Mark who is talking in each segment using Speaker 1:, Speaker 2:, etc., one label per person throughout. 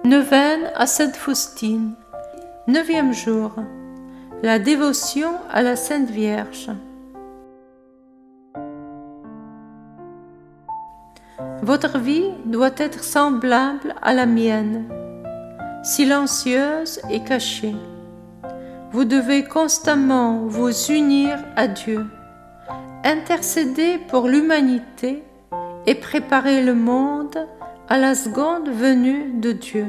Speaker 1: Neuvaine à Sainte Faustine. 9e jour. La dévotion à la Sainte Vierge. Votre vie doit être semblable à la mienne, silencieuse et cachée. Vous devez constamment vous unir à Dieu, intercéder pour l'humanité et préparer le monde à la seconde venue de Dieu.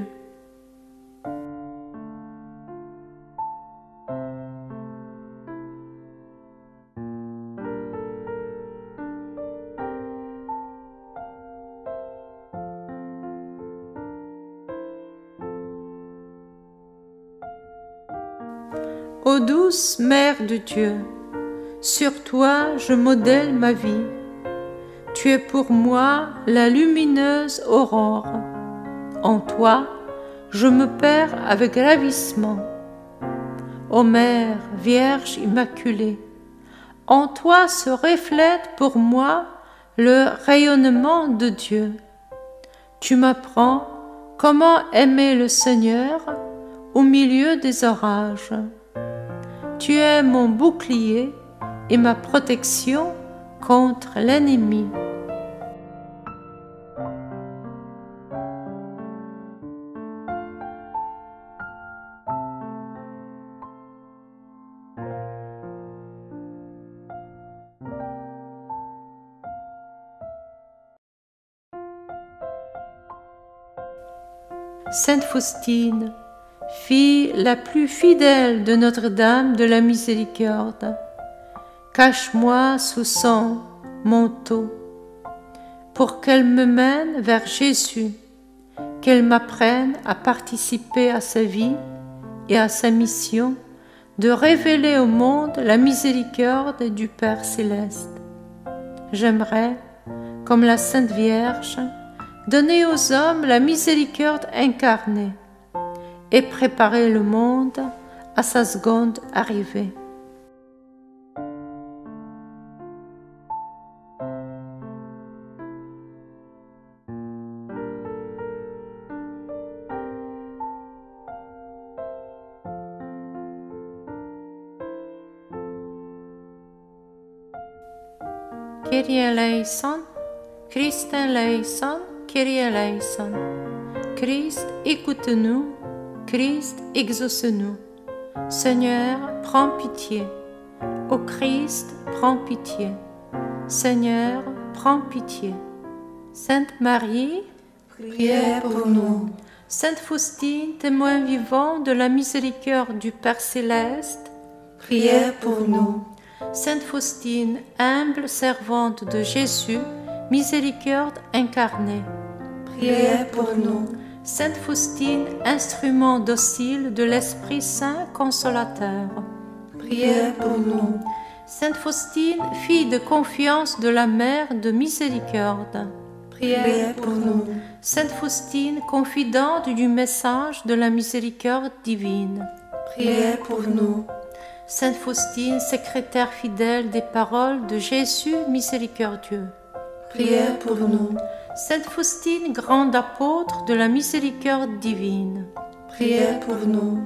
Speaker 1: Ô douce Mère de Dieu, sur toi je modèle ma vie. Tu es pour moi la lumineuse aurore. En toi, je me perds avec ravissement. Ô Mère, Vierge Immaculée, en toi se reflète pour moi le rayonnement de Dieu. Tu m'apprends comment aimer le Seigneur au milieu des orages. Tu es mon bouclier et ma protection contre l'ennemi. Sainte Faustine, fille la plus fidèle de Notre-Dame de la Miséricorde, cache-moi sous son manteau, pour qu'elle me mène vers Jésus, qu'elle m'apprenne à participer à sa vie et à sa mission de révéler au monde la miséricorde du Père Céleste. J'aimerais, comme la Sainte Vierge, donner aux hommes la miséricorde incarnée et préparer le monde à sa seconde arrivée. Kyrie eleison, Christ eleison, Kyrie eleison. Christ, écoute-nous. Christ, exauce-nous. Seigneur, prends pitié. Ô Christ, prends pitié. Seigneur, prends pitié. Sainte Marie,
Speaker 2: priez pour nous.
Speaker 1: Sainte Faustine, témoin vivant de la miséricorde du Père Céleste,
Speaker 2: priez pour nous.
Speaker 1: Sainte Faustine, humble servante de Jésus, miséricorde incarnée,
Speaker 2: priez pour nous.
Speaker 1: Sainte Faustine, instrument docile de l'Esprit Saint consolateur,
Speaker 2: priez pour nous.
Speaker 1: Sainte Faustine, fille de confiance de la Mère de miséricorde,
Speaker 2: priez pour nous.
Speaker 1: Sainte Faustine, confidente du message de la miséricorde divine,
Speaker 2: priez pour nous.
Speaker 1: Sainte Faustine, secrétaire fidèle des paroles de Jésus miséricordieux,
Speaker 2: priez pour nous.
Speaker 1: Sainte Faustine, grande apôtre de la miséricorde divine,
Speaker 2: priez pour nous.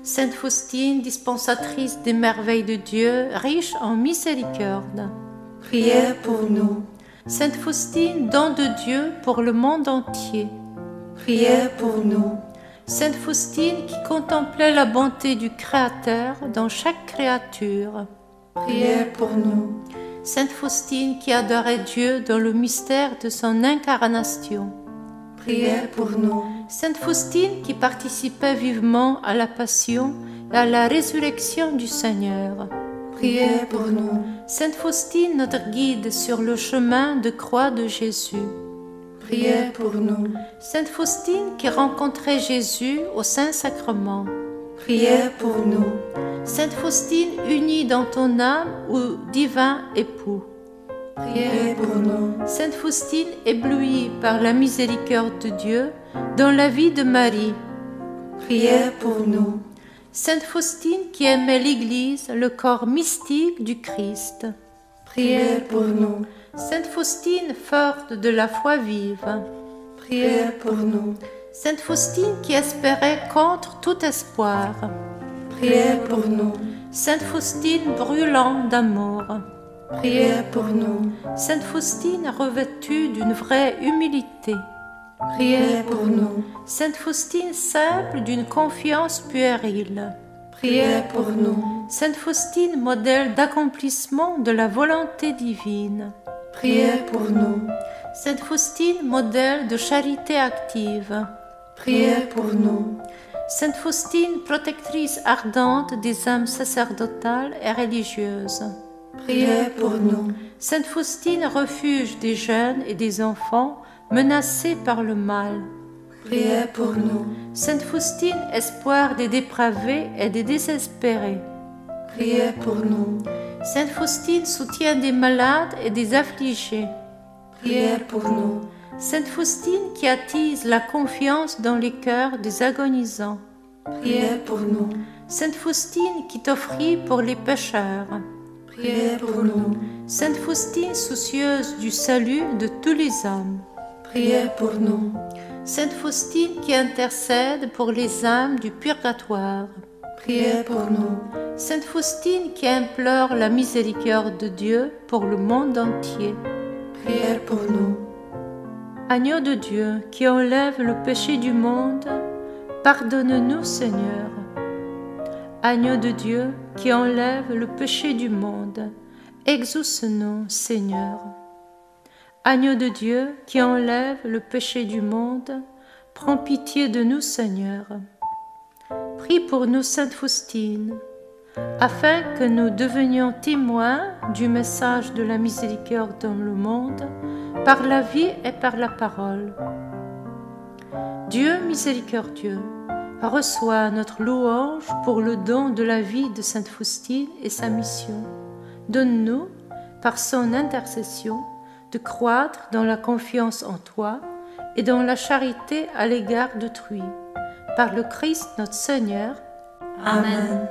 Speaker 1: Sainte Faustine, dispensatrice des merveilles de Dieu, riche en miséricorde,
Speaker 2: priez pour nous.
Speaker 1: Sainte Faustine, don de Dieu pour le monde entier,
Speaker 2: priez pour nous.
Speaker 1: Sainte Faustine qui contemplait la bonté du Créateur dans chaque créature,
Speaker 2: priez pour nous.
Speaker 1: Sainte Faustine qui adorait Dieu dans le mystère de son incarnation,
Speaker 2: priez pour nous.
Speaker 1: Sainte Faustine qui participait vivement à la passion et à la résurrection du Seigneur,
Speaker 2: priez pour nous.
Speaker 1: Sainte Faustine, notre guide sur le chemin de croix de Jésus,
Speaker 2: priez pour nous.
Speaker 1: Sainte Faustine qui rencontrait Jésus au Saint-Sacrement,
Speaker 2: priez pour nous.
Speaker 1: Sainte Faustine unie dans ton âme au divin époux,
Speaker 2: priez pour nous.
Speaker 1: Sainte Faustine éblouie par la miséricorde de Dieu dans la vie de Marie,
Speaker 2: priez pour nous.
Speaker 1: Sainte Faustine qui aimait l'Église, le corps mystique du Christ,
Speaker 2: priez pour nous.
Speaker 1: Sainte Faustine, forte de la foi vive,
Speaker 2: priez pour nous.
Speaker 1: Sainte Faustine qui espérait contre tout espoir.
Speaker 2: Priez pour nous.
Speaker 1: Sainte Faustine brûlant d'amour.
Speaker 2: Priez pour nous.
Speaker 1: Sainte Faustine revêtue d'une vraie humilité.
Speaker 2: Priez pour nous.
Speaker 1: Sainte Faustine simple d'une confiance puérile.
Speaker 2: Priez pour nous.
Speaker 1: Sainte Faustine modèle d'accomplissement de la volonté divine.
Speaker 2: Priez pour nous.
Speaker 1: Sainte Faustine modèle de charité active.
Speaker 2: Priez pour nous.
Speaker 1: Sainte Faustine protectrice ardente des âmes sacerdotales et religieuses.
Speaker 2: Priez pour nous.
Speaker 1: Sainte Faustine refuge des jeunes et des enfants menacés par le mal.
Speaker 2: Priez pour nous.
Speaker 1: Sainte Faustine espoir des dépravés et des désespérés.
Speaker 2: Priez pour nous.
Speaker 1: Sainte Faustine soutien des malades et des affligés.
Speaker 2: Priez pour nous.
Speaker 1: Sainte Faustine qui attise la confiance dans les cœurs des agonisants.
Speaker 2: Priez pour nous.
Speaker 1: Sainte Faustine qui t'offrit pour les pécheurs.
Speaker 2: Priez pour nous.
Speaker 1: Sainte Faustine soucieuse du salut de tous les hommes.
Speaker 2: Priez pour nous.
Speaker 1: Sainte Faustine qui intercède pour les âmes du purgatoire.
Speaker 2: Priez pour nous.
Speaker 1: Sainte Faustine qui implore la miséricorde de Dieu pour le monde entier.
Speaker 2: Priez pour nous.
Speaker 1: Agneau de Dieu qui enlève le péché du monde, pardonne-nous Seigneur. Agneau de Dieu qui enlève le péché du monde, exauce-nous Seigneur. Agneau de Dieu qui enlève le péché du monde, prends pitié de nous Seigneur. Prie pour nous Sainte Faustine, afin que nous devenions témoins du message de la miséricorde dans le monde, par la vie et par la parole. Dieu miséricordieux, reçois notre louange pour le don de la vie de Sainte Faustine et sa mission. Donne-nous, par son intercession, de croître dans la confiance en toi et dans la charité à l'égard d'autrui. Par le Christ notre Seigneur.
Speaker 2: Amen.